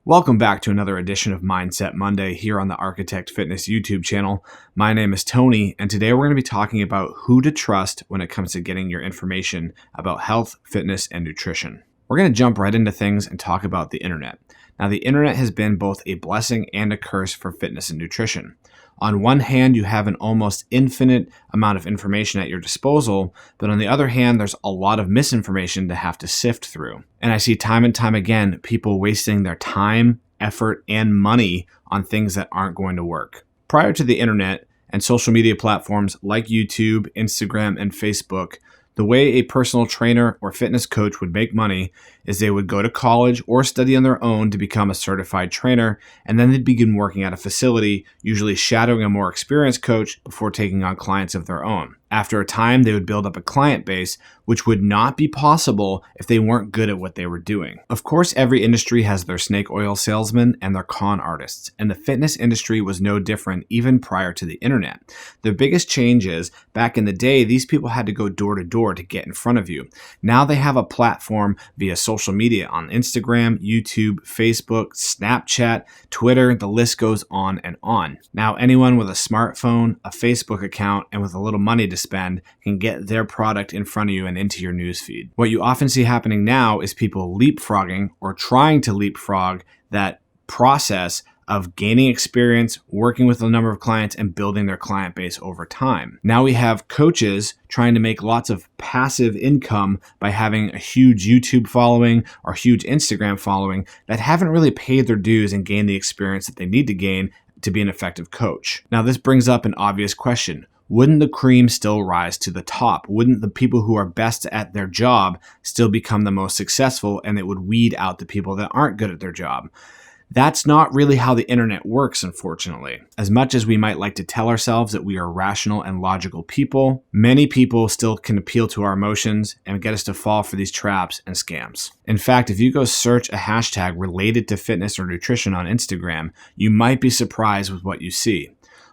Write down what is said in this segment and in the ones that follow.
Welcome back to another edition of Mindset Monday here on the Arkitect Fitness YouTube channel. My name is Tony, and today we're going to be talking about who to trust when it comes to getting your information about health, fitness, and nutrition. We're going to jump right into things and talk about the internet. Now, the internet has been both a blessing and a curse for fitness and nutrition. On one hand, you have an almost infinite amount of information at your disposal, but on the other hand, there's a lot of misinformation to have to sift through. And I see time and time again, people wasting their time, effort, and money on things that aren't going to work. Prior to the internet and social media platforms like YouTube, Instagram, and Facebook, the way a personal trainer or fitness coach would make money is they would go to college or study on their own to become a certified trainer, and then they'd begin working at a facility, usually shadowing a more experienced coach before taking on clients of their own. After a time, they would build up a client base, which would not be possible if they weren't good at what they were doing. Of course, every industry has their snake oil salesmen and their con artists, and the fitness industry was no different even prior to the internet. The biggest change is, back in the day, these people had to go door to door to get in front of you. Now they have a platform via social media on Instagram, YouTube, Facebook, Snapchat, Twitter, the list goes on and on. Now anyone with a smartphone, a Facebook account, and with a little money to spend can get their product in front of you and into your newsfeed. What you often see happening now is people leapfrogging or trying to leapfrog that process of gaining experience, working with a number of clients, and building their client base over time. Now we have coaches trying to make lots of passive income by having a huge YouTube following or huge Instagram following that haven't really paid their dues and gained the experience that they need to gain to be an effective coach. Now this brings up an obvious question. Wouldn't the cream still rise to the top? Wouldn't the people who are best at their job still become the most successful, and it would weed out the people that aren't good at their job? That's not really how the internet works, unfortunately. As much as we might like to tell ourselves that we are rational and logical people, many people still can appeal to our emotions and get us to fall for these traps and scams. In fact, if you go search a hashtag related to fitness or nutrition on Instagram, you might be surprised with what you see.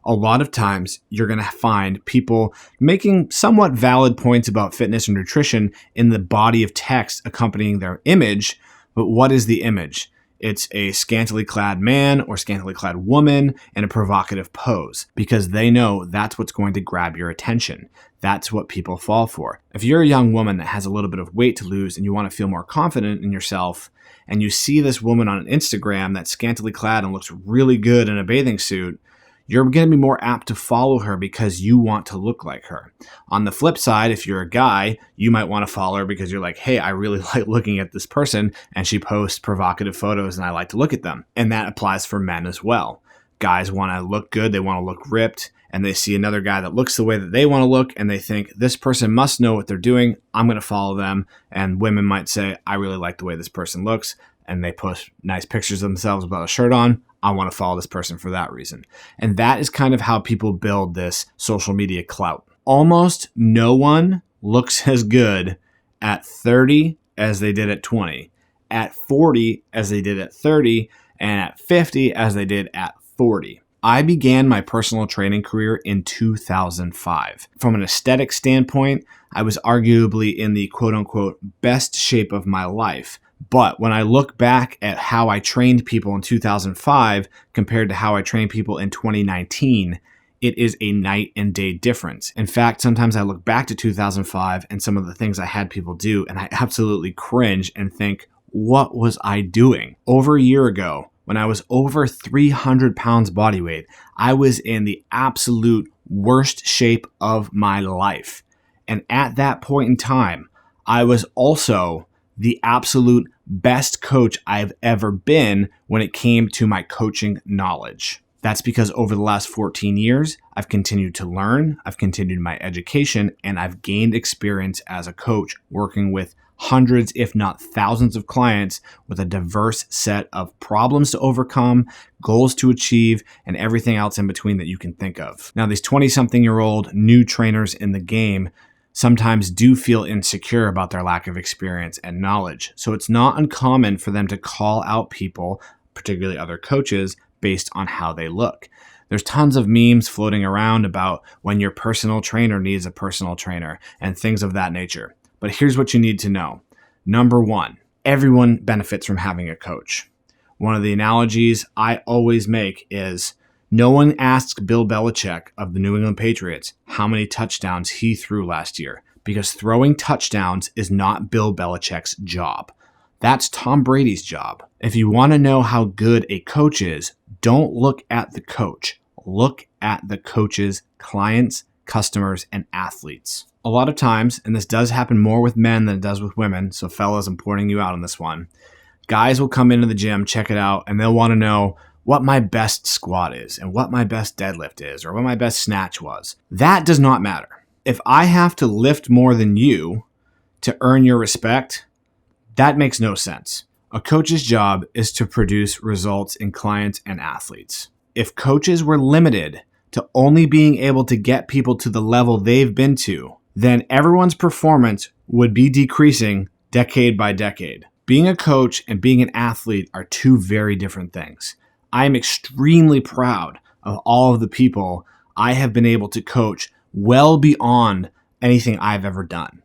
A lot of times you're going to find people making somewhat valid points about fitness and nutrition in the body of text accompanying their image, but what is the image? It's a scantily clad man or scantily clad woman in a provocative pose because they know that's what's going to grab your attention. That's what people fall for. If you're a young woman that has a little bit of weight to lose and you want to feel more confident in yourself, and you see this woman on Instagram that's scantily clad and looks really good in a bathing suit, you're going to be more apt to follow her because you want to look like her. On the flip side, if you're a guy, you might want to follow her because you're like, hey, I really like looking at this person and she posts provocative photos and I like to look at them. And that applies for men as well. Guys want to look good, they want to look ripped, and they see another guy that looks the way that they want to look and they think this person must know what they're doing, I'm going to follow them. And women might say, I really like the way this person looks, and they post nice pictures of themselves without a shirt on. I want to follow this person for that reason. And that is kind of how people build this social media clout. Almost no one looks as good at 30 as they did at 20, at 40 as they did at 30, and at 50 as they did at 40. I began my personal training career in 2005. From an aesthetic standpoint, I was arguably in the quote-unquote best shape of my life. But when I look back at how I trained people in 2005 compared to how I train people in 2019, it is a night and day difference. In fact, sometimes I look back to 2005 and some of the things I had people do, and I absolutely cringe and think, what was I doing? Over a year ago, when I was over 300 pounds body weight, I was in the absolute worst shape of my life. And at that point in time, I was also the absolute best coach I've ever been when it came to my coaching knowledge. That's because over the last 14 years, I've continued to learn, I've continued my education, and I've gained experience as a coach working with hundreds, if not thousands of clients with a diverse set of problems to overcome, goals to achieve, and everything else in between that you can think of. Now, these 20-something-year-old new trainers in the game sometimes do feel insecure about their lack of experience and knowledge. So it's not uncommon for them to call out people, particularly other coaches, based on how they look. There's tons of memes floating around about when your personal trainer needs a personal trainer and things of that nature. But here's what you need to know. Number one, everyone benefits from having a coach. One of the analogies I always make is no one asks Bill Belichick of the New England Patriots how many touchdowns he threw last year, because throwing touchdowns is not Bill Belichick's job. That's Tom Brady's job. If you want to know how good a coach is, don't look at the coach. Look at the coach's clients, customers, and athletes. A lot of times, and this does happen more with men than it does with women, so fellas, I'm pointing you out on this one. Guys will come into the gym, check it out, and they'll want to know what my best squat is and what my best deadlift is or what my best snatch was. That does not matter. If I have to lift more than you to earn your respect, that makes no sense. A coach's job is to produce results in clients and athletes. If coaches were limited to only being able to get people to the level they've been to, then everyone's performance would be decreasing decade by decade. Being a coach and being an athlete are two very different things. I am extremely proud of all of the people I have been able to coach well beyond anything I've ever done.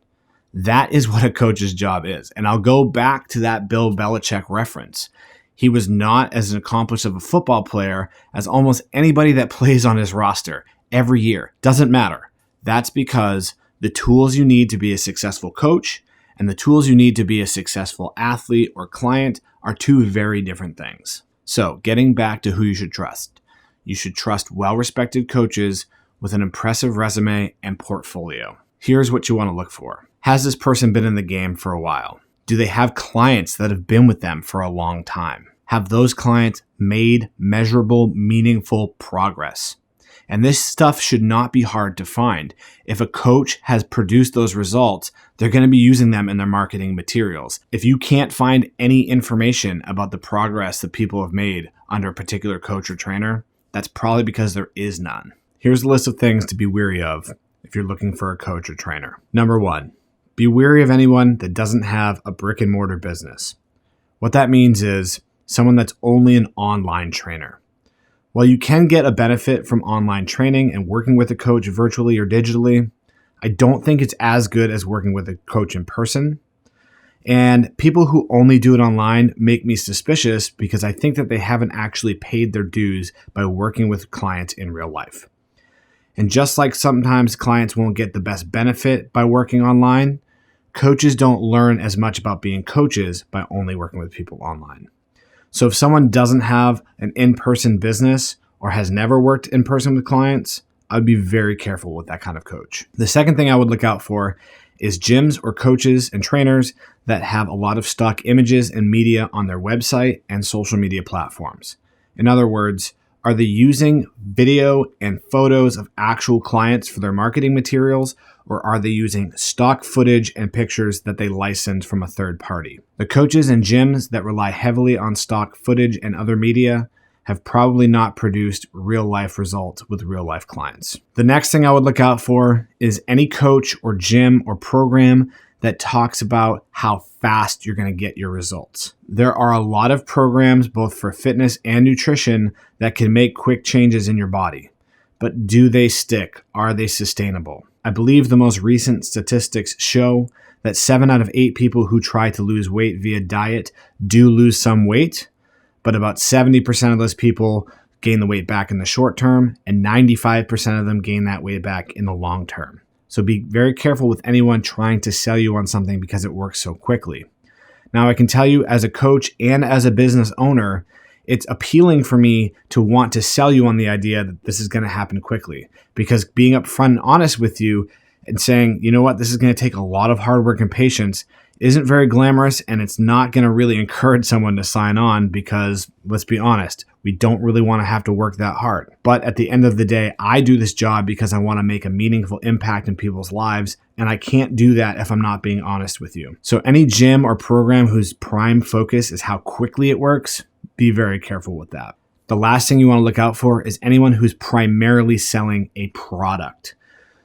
That is what a coach's job is. And I'll go back to that Bill Belichick reference. He was not as accomplished of a football player as almost anybody that plays on his roster every year. Doesn't matter. That's because the tools you need to be a successful coach and the tools you need to be a successful athlete or client are two very different things. So, getting back to who you should trust. You should trust well-respected coaches with an impressive resume and portfolio. Here's what you want to look for. Has this person been in the game for a while? Do they have clients that have been with them for a long time? Have those clients made measurable, meaningful progress? And this stuff should not be hard to find. If a coach has produced those results, they're going to be using them in their marketing materials. If you can't find any information about the progress that people have made under a particular coach or trainer, that's probably because there is none. Here's a list of things to be wary of if you're looking for a coach or trainer. Number 1, be wary of anyone that doesn't have a brick and mortar business. What that means is someone that's only an online trainer. While you can get a benefit from online training and working with a coach virtually or digitally, I don't think it's as good as working with a coach in person. And people who only do it online make me suspicious because I think that they haven't actually paid their dues by working with clients in real life. And just like sometimes clients won't get the best benefit by working online, coaches don't learn as much about being coaches by only working with people online. So if someone doesn't have an in-person business or has never worked in person with clients, I'd be very careful with that kind of coach. The second thing I would look out for is gyms or coaches and trainers that have a lot of stock images and media on their website and social media platforms. In other words, are they using video and photos of actual clients for their marketing materials, or are they using stock footage and pictures that they license from a third party? The coaches and gyms that rely heavily on stock footage and other media have probably not produced real-life results with real-life clients. The next thing I would look out for is any coach or gym or program that talks about how fast you're going to get your results. There are a lot of programs, both for fitness and nutrition, that can make quick changes in your body. But do they stick? Are they sustainable? I believe the most recent statistics show that 7 out of 8 people who try to lose weight via diet do lose some weight, but about 70% of those people gain the weight back in the short term, and 95% of them gain that weight back in the long term. So be very careful with anyone trying to sell you on something because it works so quickly. Now, I can tell you as a coach and as a business owner, it's appealing for me to want to sell you on the idea that this is going to happen quickly, because being upfront and honest with you and saying, you know what, this is going to take a lot of hard work and patience isn't very glamorous, and it's not going to really encourage someone to sign on because, let's be honest, we don't really want to have to work that hard. But at the end of the day, I do this job because I want to make a meaningful impact in people's lives, and I can't do that if I'm not being honest with you. So any gym or program whose prime focus is how quickly it works, be very careful with that. The last thing you want to look out for is anyone who's primarily selling a product.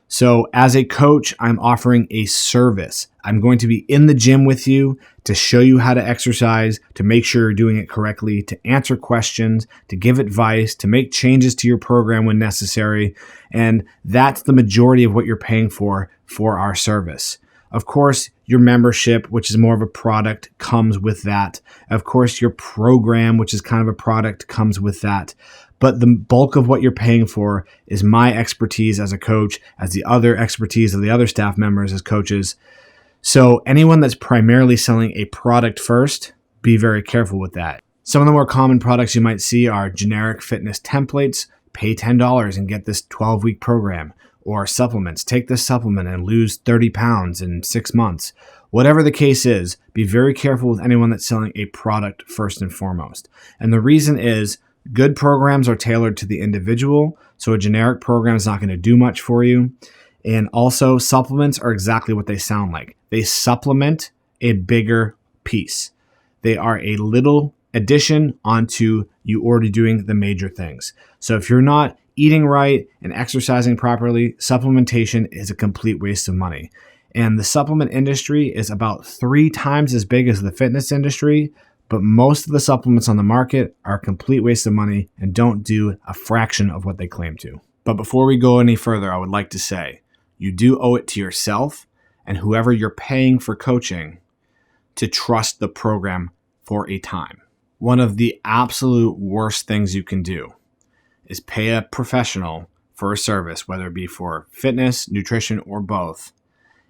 So as a coach, I'm offering a service. I'm going to be in the gym with you to show you how to exercise, to make sure you're doing it correctly, to answer questions, to give advice, to make changes to your program when necessary. And that's the majority of what you're paying for our service. Of course, your membership, which is more of a product, comes with that. Of course, your program, which is kind of a product, comes with that. But the bulk of what you're paying for is my expertise as a coach, as the other expertise of the other staff members as coaches. So anyone that's primarily selling a product first, be very careful with that. Some of the more common products you might see are generic fitness templates. Pay $10 and get this 12-week program. Or supplements. Take this supplement and lose 30 pounds in 6 months. Whatever the case is, be very careful with anyone that's selling a product first and foremost. And the reason is good programs are tailored to the individual. So a generic program is not going to do much for you. And also supplements are exactly what they sound like. They supplement a bigger piece. They are a little addition onto you already doing the major things. So if you're not eating right and exercising properly, supplementation is a complete waste of money. And the supplement industry is about 3 times as big as the fitness industry, but most of the supplements on the market are a complete waste of money and don't do a fraction of what they claim to. But before we go any further, I would like to say, you do owe it to yourself and whoever you're paying for coaching to trust the program for a time. One of the absolute worst things you can do is pay a professional for a service, whether it be for fitness, nutrition, or both,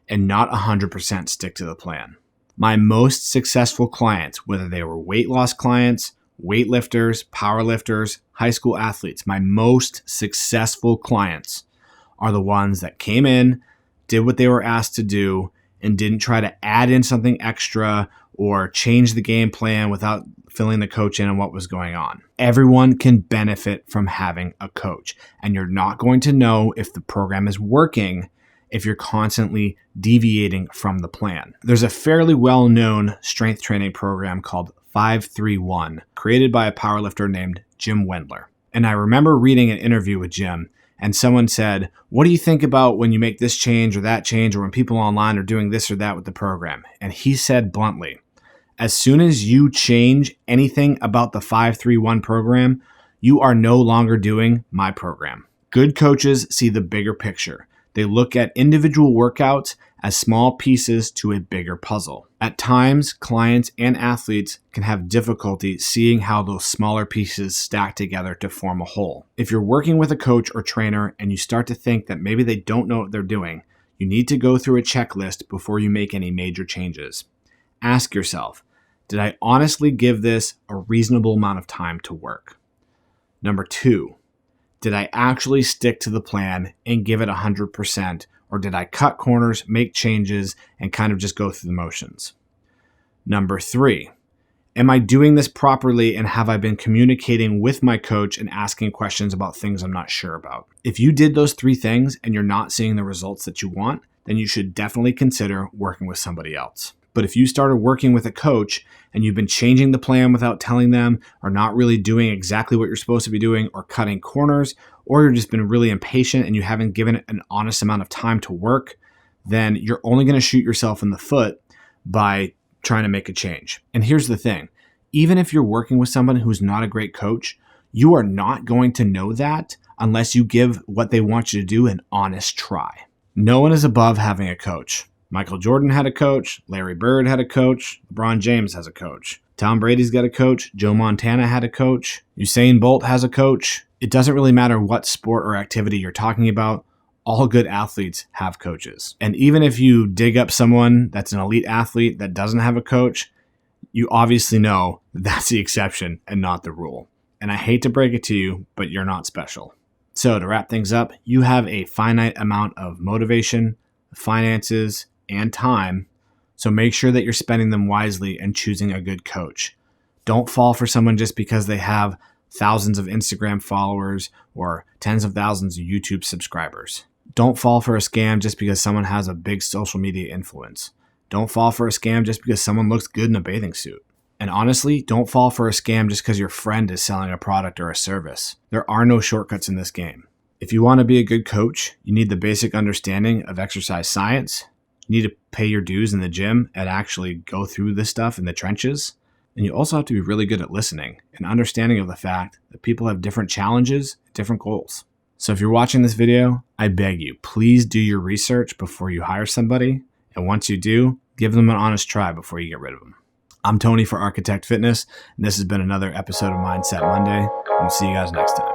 and not 100% stick to the plan. My most successful clients, whether they were weight loss clients, weightlifters, powerlifters, high school athletes, my most successful clients are the ones that came in, did what they were asked to do, and didn't try to add in something extra or change the game plan without filling the coach in on what was going on. Everyone can benefit from having a coach, and you're not going to know if the program is working if you're constantly deviating from the plan. There's a fairly well-known strength training program called 531, created by a powerlifter named Jim Wendler. And I remember reading an interview with Jim, and someone said, "What do you think about when you make this change or that change, or when people online are doing this or that with the program?" And he said bluntly, as soon as you change anything about the 531 program, you are no longer doing my program. Good coaches see the bigger picture. They look at individual workouts as small pieces to a bigger puzzle. At times, clients and athletes can have difficulty seeing how those smaller pieces stack together to form a whole. If you're working with a coach or trainer and you start to think that maybe they don't know what they're doing, you need to go through a checklist before you make any major changes. Ask yourself, did I honestly give this a reasonable amount of time to work? Number 2, did I actually stick to the plan and give it 100%, or did I cut corners, make changes, and kind of just go through the motions? Number 3, am I doing this properly, and have I been communicating with my coach and asking questions about things I'm not sure about? If you did those 3 things and you're not seeing the results that you want, then you should definitely consider working with somebody else. But if you started working with a coach and you've been changing the plan without telling them, or not really doing exactly what you're supposed to be doing, or cutting corners, or you've just been really impatient and you haven't given it an honest amount of time to work, then you're only going to shoot yourself in the foot by trying to make a change. And here's the thing. Even if you're working with someone who's not a great coach, you are not going to know that unless you give what they want you to do an honest try. No one is above having a coach. Michael Jordan had a coach, Larry Bird had a coach, LeBron James has a coach, Tom Brady's got a coach, Joe Montana had a coach, Usain Bolt has a coach. It doesn't really matter what sport or activity you're talking about, all good athletes have coaches. And even if you dig up someone that's an elite athlete that doesn't have a coach, you obviously know that's the exception and not the rule. And I hate to break it to you, but you're not special. So to wrap things up, you have a finite amount of motivation, finances, and time, so make sure that you're spending them wisely and choosing a good coach. Don't fall for someone just because they have thousands of Instagram followers or tens of thousands of YouTube subscribers. Don't fall for a scam just because someone has a big social media influence. Don't fall for a scam just because someone looks good in a bathing suit. And honestly, don't fall for a scam just because your friend is selling a product or a service. There are no shortcuts in this game. If you want to be a good coach, you need the basic understanding of exercise science. You need to pay your dues in the gym and actually go through this stuff in the trenches. And you also have to be really good at listening and understanding of the fact that people have different challenges, different goals. So if you're watching this video, I beg you, please do your research before you hire somebody And once you do, give them an honest try before you get rid of them. I'm Tony for Arkitect Fitness, and this has been another episode of Mindset Monday. We'll see you guys next time.